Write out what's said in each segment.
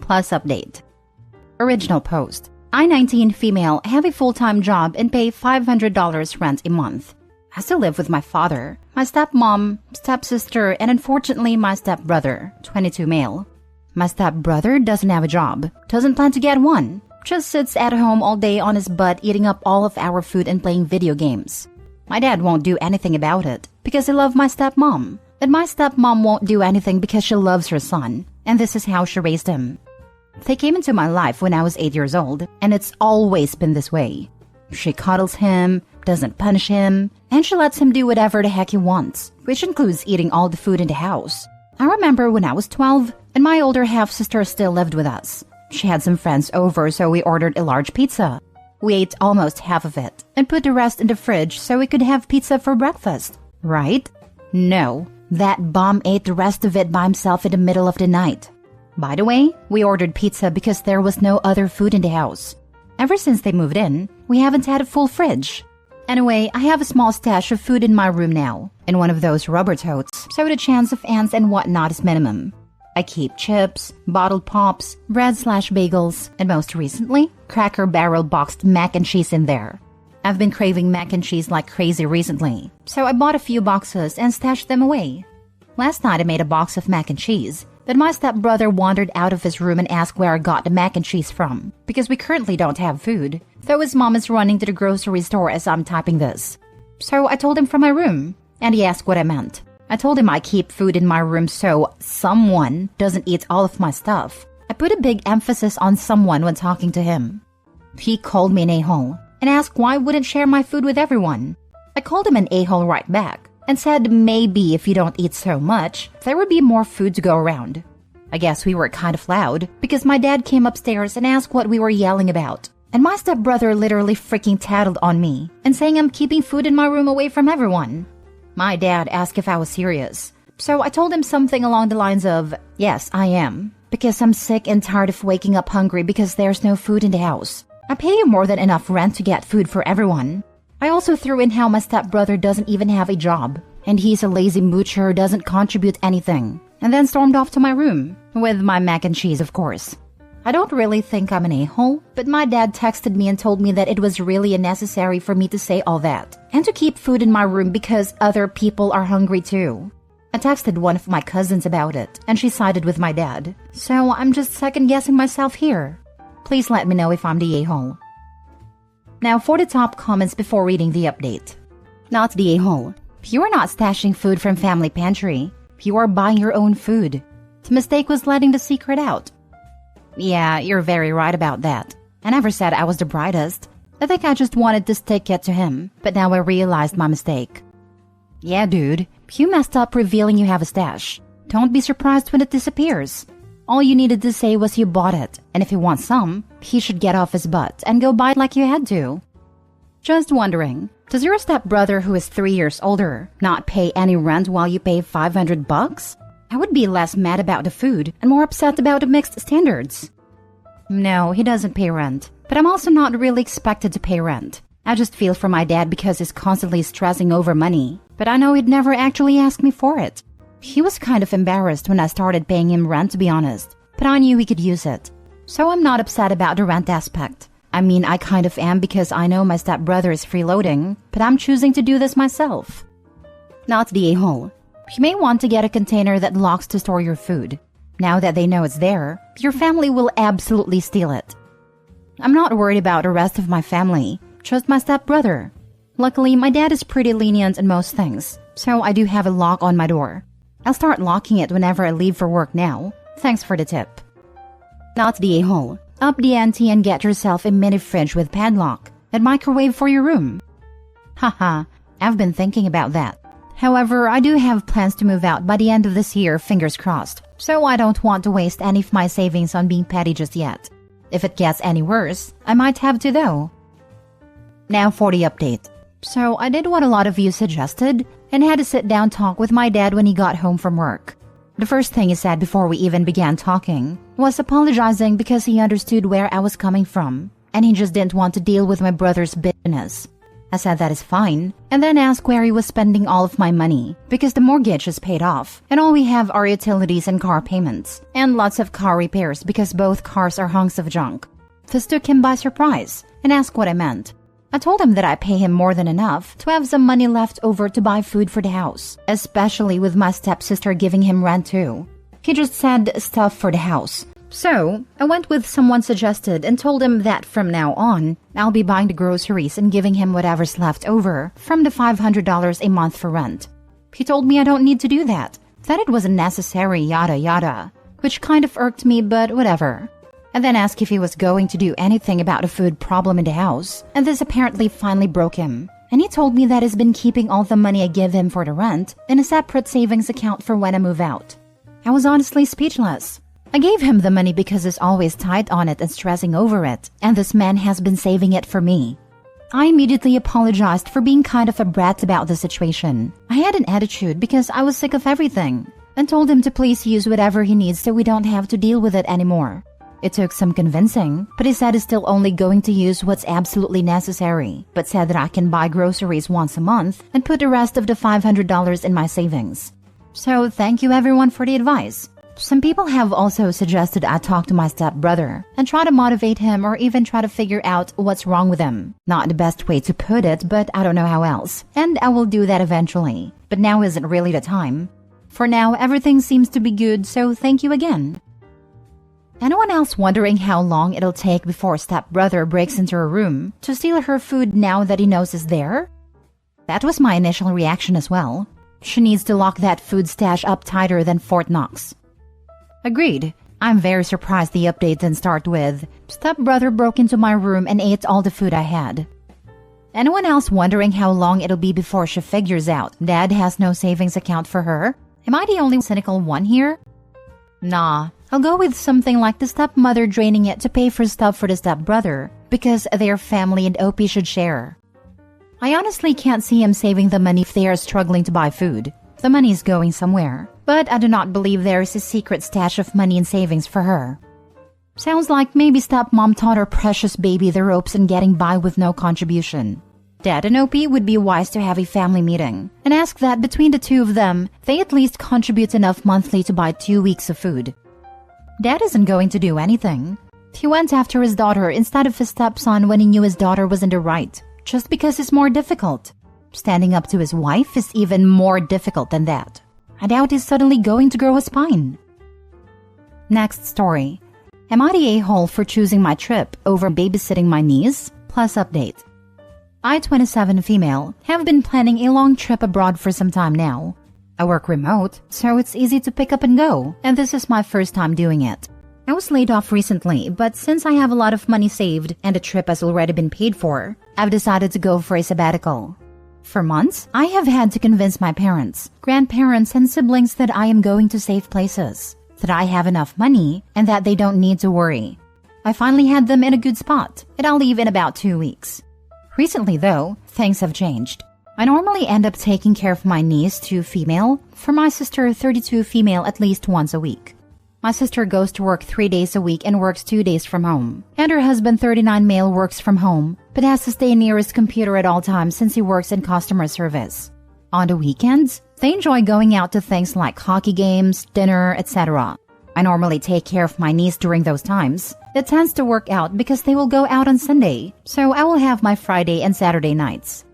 Plus update. Original post. I, 19 female, have a full-time job and pay $500 rent a month. I still live with my father, my stepmom, stepsister, and unfortunately my stepbrother, 22 male. My stepbrother doesn't have a job, doesn't plan to get one, just sits at home all day on his butt eating up all of our food and playing video games. My dad won't do anything about it because he loves my stepmom, and my stepmom won't do anything because she loves her son, and this is how she raised him. They came into my life when I was 8 years old, and it's always been this way. She cuddles him, doesn't punish him, and she lets him do whatever the heck he wants, which includes eating all the food in the house. I remember when I was 12, and my older half-sister still lived with us. She had some friends over, so we ordered a large pizza. We ate almost half of it, and put the rest in the fridge so we could have pizza for breakfast. Right? No, that bum ate the rest of it by himself in the middle of the night. By the way, we ordered pizza because there was no other food in the house. Ever since they moved in, we haven't had a full fridge. Anyway, I have a small stash of food in my room now, in one of those rubber totes, so the chance of ants and whatnot is minimum. I keep chips, bottled pops, bread/bagels, and most recently, Cracker Barrel boxed mac and cheese in there. I've been craving mac and cheese like crazy recently, so I bought a few boxes and stashed them away. Last night I made a box of mac and cheese, but my stepbrother wandered out of his room and asked where I got the mac and cheese from, because we currently don't have food, though his mom is running to the grocery store as I'm typing this. So I told him from my room, and he asked what I meant. I told him I keep food in my room so someone doesn't eat all of my stuff. I put a big emphasis on someone when talking to him. He called me an a-hole and asked why I wouldn't share my food with everyone. I called him an a-hole right back and said maybe if you don't eat so much, there would be more food to go around. I guess we were kind of loud because my dad came upstairs and asked what we were yelling about. And my stepbrother literally freaking tattled on me and saying I'm keeping food in my room away from everyone. My dad asked if I was serious. So I told him something along the lines of, yes, I am, because I'm sick and tired of waking up hungry because there's no food in the house. I pay you more than enough rent to get food for everyone. I also threw in how my stepbrother doesn't even have a job, and he's a lazy moocher who doesn't contribute anything, and then stormed off to my room, with my mac and cheese, of course. I don't really think I'm an a-hole, but my dad texted me and told me that it was really unnecessary for me to say all that, and to keep food in my room because other people are hungry too. I texted one of my cousins about it, and she sided with my dad, so I'm just second-guessing myself here. Please let me know if I'm the a-hole. Now for the top comments before reading the update. Not the a-hole. You are not stashing food from family pantry. You are buying your own food. The mistake was letting the secret out. Yeah, you're very right about that. I never said I was the brightest. I think I just wanted to stick it to him, but now I realized my mistake. Yeah, dude, you messed up revealing you have a stash. Don't be surprised when it disappears. All you needed to say was you bought it, and if he wants some, he should get off his butt and go buy it like you had to. Just wondering, does your stepbrother who is 3 years older not pay any rent while you pay $500? I would be less mad about the food and more upset about the mixed standards. No, he doesn't pay rent, but I'm also not really expected to pay rent. I just feel for my dad because he's constantly stressing over money, but I know he'd never actually ask me for it. He was kind of embarrassed when I started paying him rent, to be honest, but I knew he could use it. So I'm not upset about the rent aspect. I mean, I kind of am because I know my stepbrother is freeloading, but I'm choosing to do this myself. Not the a-hole. You may want to get a container that locks to store your food. Now that they know it's there, your family will absolutely steal it. I'm not worried about the rest of my family, just my stepbrother. Luckily, my dad is pretty lenient in most things, so I do have a lock on my door. I'll start locking it whenever I leave for work now. Thanks for the tip. Not the a-hole. Up the ante and get yourself a mini fridge with padlock and microwave for your room. Haha, I've been thinking about that. However, I do have plans to move out by the end of this year, fingers crossed, so I don't want to waste any of my savings on being petty just yet. If it gets any worse, I might have to though. Now for the update. So I did what a lot of you suggested and had a sit-down talk with my dad when he got home from work. The first thing he said before we even began talking was apologizing because he understood where I was coming from, and he just didn't want to deal with my brother's business. I said that is fine, and then asked where he was spending all of my money, because the mortgage is paid off, and all we have are utilities and car payments, and lots of car repairs because both cars are hunks of junk. This took him by surprise, and asked what I meant. I told him that I pay him more than enough to have some money left over to buy food for the house, especially with my stepsister giving him rent too. He just said stuff for the house. So, I went with someone suggested and told him that from now on, I'll be buying the groceries and giving him whatever's left over from the $500 a month for rent. He told me I don't need to do that it wasn't necessary, yada yada, which kind of irked me, but whatever. I then asked if he was going to do anything about a food problem in the house, and this apparently finally broke him. And he told me that he's been keeping all the money I give him for the rent in a separate savings account for when I move out. I was honestly speechless. I gave him the money because he's always tight on it and stressing over it, and this man has been saving it for me. I immediately apologized for being kind of a brat about the situation. I had an attitude because I was sick of everything, and told him to please use whatever he needs so we don't have to deal with it anymore. It took some convincing, but he said he's still only going to use what's absolutely necessary, but said that I can buy groceries once a month and put the rest of the $500 in my savings. So thank you everyone for the advice. Some people have also suggested I talk to my stepbrother and try to motivate him or even try to figure out what's wrong with him. Not the best way to put it, but I don't know how else. And I will do that eventually. But now isn't really the time. For now, everything seems to be good, so thank you again. Anyone else wondering how long it'll take before stepbrother breaks into her room to steal her food now that he knows is there? That was my initial reaction as well. She needs to lock that food stash up tighter than Fort Knox. Agreed. I'm very surprised the update didn't start with, stepbrother broke into my room and ate all the food I had. Anyone else wondering how long it'll be before she figures out dad has no savings account for her? Am I the only cynical one here? Nah, I'll go with something like the stepmother draining it to pay for stuff for the stepbrother, because they're family and OP should share. I honestly can't see him saving the money if they are struggling to buy food. The money's going somewhere, but I do not believe there is a secret stash of money in savings for her. Sounds like maybe stepmom taught her precious baby the ropes and getting by with no contribution. Dad and OP would be wise to have a family meeting and ask that between the two of them, they at least contribute enough monthly to buy 2 weeks of food. Dad isn't going to do anything. He went after his daughter instead of his stepson when he knew his daughter was in the right, just because it's more difficult. Standing up to his wife is even more difficult than that. I doubt he's suddenly going to grow a spine. Next story. Am I the a-hole for choosing my trip over babysitting my niece? Plus update. I, 27 female, have been planning a long trip abroad for some time now. I work remote, so it's easy to pick up and go, and this is my first time doing it. I was laid off recently, but since I have a lot of money saved and the trip has already been paid for, I've decided to go for a sabbatical. For months, I have had to convince my parents, grandparents, and siblings that I am going to safe places, that I have enough money, and that they don't need to worry. I finally had them in a good spot, and I'll leave in about 2 weeks. Recently, though, things have changed. I normally end up taking care of my niece, 2 female, for my sister, 32 female, at least once a week. My sister goes to work 3 days a week and works 2 days from home. And her husband, 39 male, works from home, but has to stay near his computer at all times since he works in customer service. On the weekends, they enjoy going out to things like hockey games, dinner, etc. I normally take care of my niece during those times. It tends to work out because they will go out on Sunday, so I will have my Friday and Saturday nights.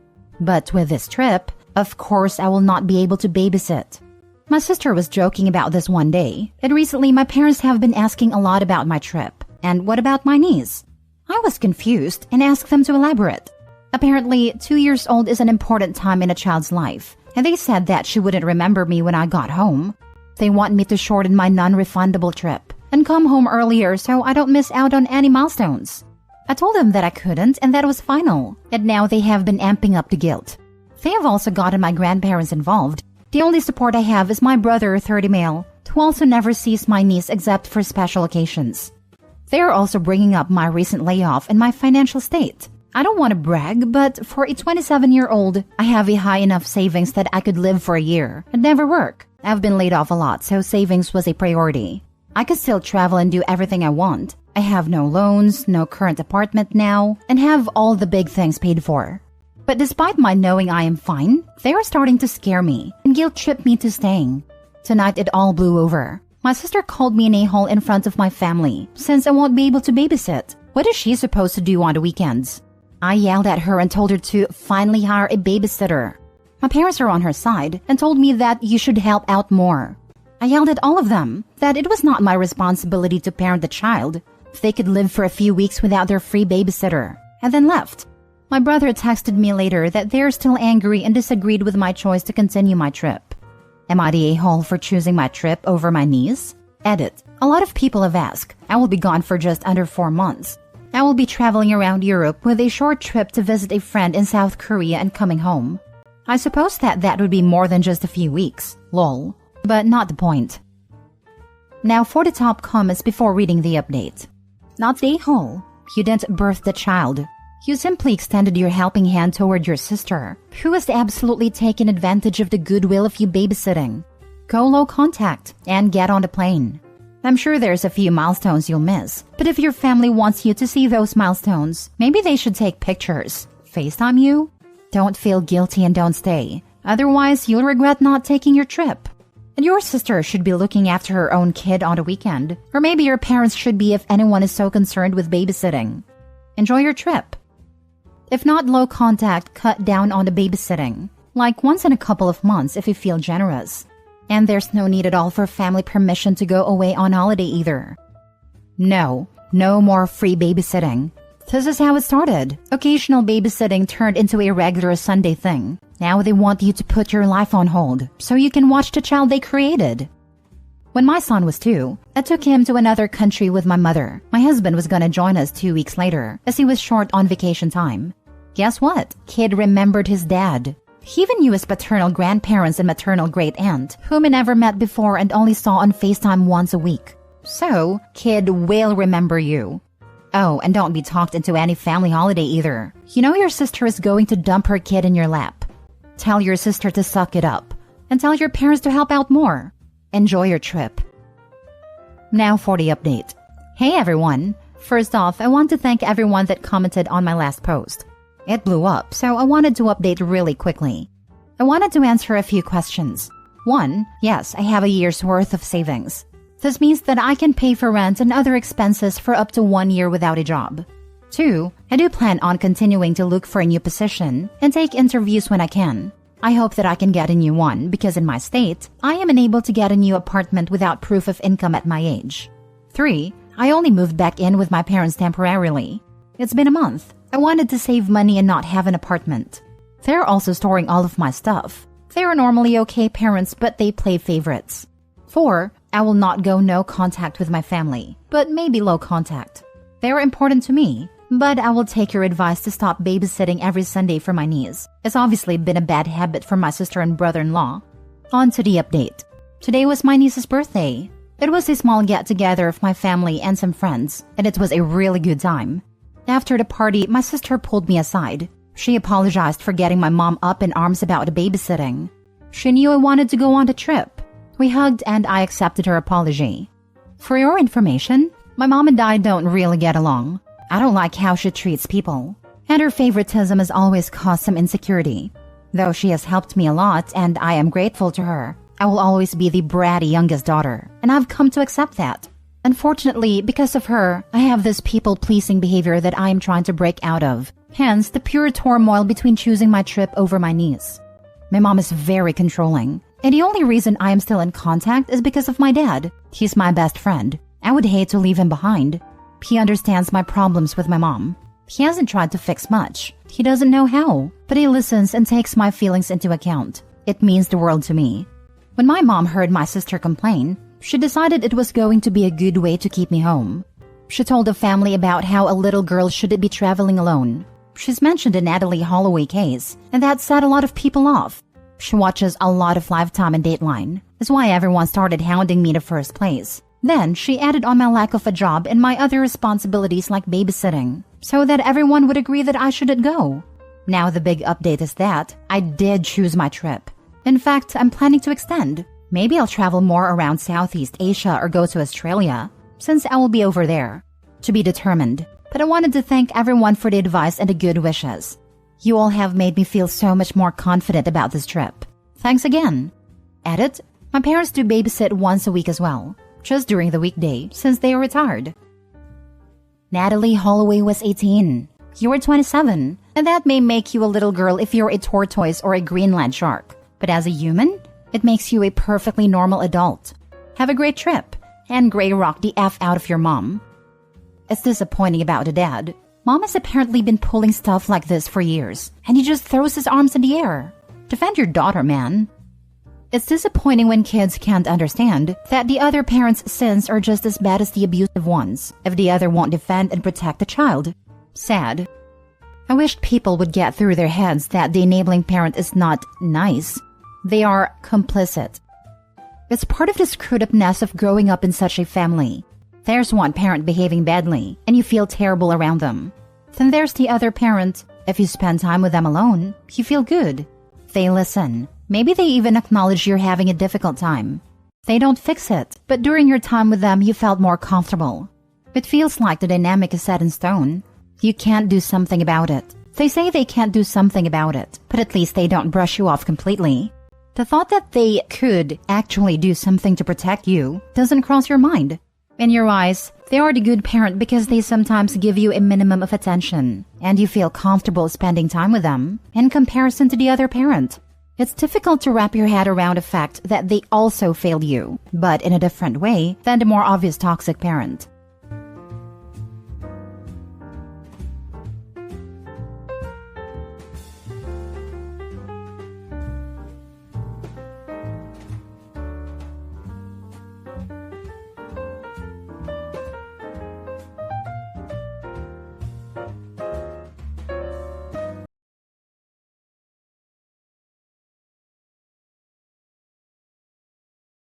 But with this trip, of course I will not be able to babysit. My sister was joking about this one day, and recently my parents have been asking a lot about my trip. And what about my niece? I was confused and asked them to elaborate. Apparently, 2 years old is an important time in a child's life, and they said that she wouldn't remember me when I got home. They want me to shorten my non-refundable trip and come home earlier so I don't miss out on any milestones. I told them that I couldn't and that was final, and now they have been amping up the guilt. They have also gotten my grandparents involved. The only support I have is my brother, 30 male, who also never sees my niece except for special occasions. They are also bringing up my recent layoff and my financial state. I don't want to brag, but for a 27-year-old, I have a high enough savings that I could live for a year and never work. I've been laid off a lot, so savings was a priority. I could still travel and do everything I want. I have no loans, no current apartment now, and have all the big things paid for. But despite my knowing I am fine, they are starting to scare me and guilt-trip me to staying. Tonight it all blew over. My sister called me an a-hole in front of my family since I won't be able to babysit. What is she supposed to do on the weekends? I yelled at her and told her to finally hire a babysitter. My parents are on her side and told me that you should help out more. I yelled at all of them that it was not my responsibility to parent the child if they could live for a few weeks without their free babysitter, and then left. My brother texted me later that they're still angry and disagreed with my choice to continue my trip. Am I the a-hole for choosing my trip over my niece? Edit. A lot of people have asked. I will be gone for just under 4 months. I will be traveling around Europe with a short trip to visit a friend in South Korea and coming home. I suppose that would be more than just a few weeks. Lol. But not the point. Now for the top comments before reading the update. Not the a-hole. You didn't birth the child. You simply extended your helping hand toward your sister, who has absolutely taken advantage of the goodwill of you babysitting. Go low contact and get on the plane. I'm sure there's a few milestones you'll miss, but if your family wants you to see those milestones, maybe they should take pictures. FaceTime you? Don't feel guilty and don't stay. Otherwise, you'll regret not taking your trip. And your sister should be looking after her own kid on the weekend. Or maybe your parents should be if anyone is so concerned with babysitting. Enjoy your trip. If not low contact, cut down on the babysitting. Like once in a couple of months if you feel generous. And there's no need at all for family permission to go away on holiday either. No more free babysitting. This is how it started. Occasional babysitting turned into a regular Sunday thing. Now they want you to put your life on hold so you can watch the child they created. When my son was 2, I took him to another country with my mother. My husband was gonna join us 2 weeks later as he was short on vacation time. Guess what? Kid remembered his dad. He even knew his paternal grandparents and maternal great-aunt, whom he never met before and only saw on FaceTime once a week. So, kid will remember you. Oh, and don't be talked into any family holiday either. You know your sister is going to dump her kid in your lap. Tell your sister to suck it up. And tell your parents to help out more. Enjoy your trip. Now for the update. Hey everyone! First off, I want to thank everyone that commented on my last post. It blew up, so I wanted to update really quickly. I wanted to answer a few questions. 1. Yes, I have a year's worth of savings. This means that I can pay for rent and other expenses for up to 1 year without a job. 2. I do plan on continuing to look for a new position and take interviews when I can. I hope that I can get a new one because in my state, I am unable to get a new apartment without proof of income at my age. 3. I only moved back in with my parents temporarily. It's been a month. I wanted to save money and not have an apartment. They're also storing all of my stuff. They are normally okay parents, but they play favorites. 4. I will not go no contact with my family, but maybe low contact. They are important to me, but I will take your advice to stop babysitting every Sunday for my niece. It's obviously been a bad habit for my sister and brother-in-law. On to the update. Today was my niece's birthday. It was a small get-together of my family and some friends, and it was a really good time. After the party, my sister pulled me aside. She apologized for getting my mom up in arms about the babysitting. She knew I wanted to go on the trip. We hugged and I accepted her apology. For your information, my mom and I don't really get along. I don't like how she treats people. And her favoritism has always caused some insecurity. Though she has helped me a lot and I am grateful to her, I will always be the bratty youngest daughter, and I've come to accept that. Unfortunately, because of her, I have this people-pleasing behavior that I am trying to break out of. Hence, the pure turmoil between choosing my trip over my niece. My mom is very controlling, and the only reason I am still in contact is because of my dad. He's my best friend. I would hate to leave him behind. He understands my problems with my mom. He hasn't tried to fix much. He doesn't know how, but he listens and takes my feelings into account. It means the world to me. When my mom heard my sister complain, she decided it was going to be a good way to keep me home. She told the family about how a little girl shouldn't be traveling alone. She's mentioned the Natalie Holloway case, and that set a lot of people off. She watches a lot of Lifetime and Dateline. That's why everyone started hounding me in the first place. Then she added on my lack of a job and my other responsibilities like babysitting, so that everyone would agree that I shouldn't go. Now the big update is that I did choose my trip. In fact, I'm planning to extend. Maybe I'll travel more around Southeast Asia or go to Australia, since I will be over there. To be determined, but I wanted to thank everyone for the advice and the good wishes. You all have made me feel so much more confident about this trip. Thanks again. Edit. My parents do babysit once a week as well, just during the weekday since they are retired. Natalie Holloway was 18. You were 27, and that may make you a little girl if you're a tortoise or a Greenland shark. But as a human, it makes you a perfectly normal adult. Have a great trip, and Gray rock the F out of your mom. It's disappointing about the dad. Mom has apparently been pulling stuff like this for years, and he just throws his arms in the air. Defend your daughter, man. It's disappointing when kids can't understand that the other parent's sins are just as bad as the abusive ones if the other won't defend and protect the child. Sad. I wished people would get through their heads that the enabling parent is not nice. They are complicit. It's part of the screwed-upness of growing up in such a family. There's one parent behaving badly, and you feel terrible around them. Then there's the other parent. If you spend time with them alone, you feel good. They listen. Maybe they even acknowledge you're having a difficult time. They don't fix it, but during your time with them, you felt more comfortable. It feels like the dynamic is set in stone. You can't do something about it. They say they can't do something about it, but at least they don't brush you off completely. The thought that they could actually do something to protect you doesn't cross your mind. In your eyes, they are the good parent because they sometimes give you a minimum of attention, and you feel comfortable spending time with them in comparison to the other parent. It's difficult to wrap your head around the fact that they also failed you, but in a different way than the more obvious toxic parent.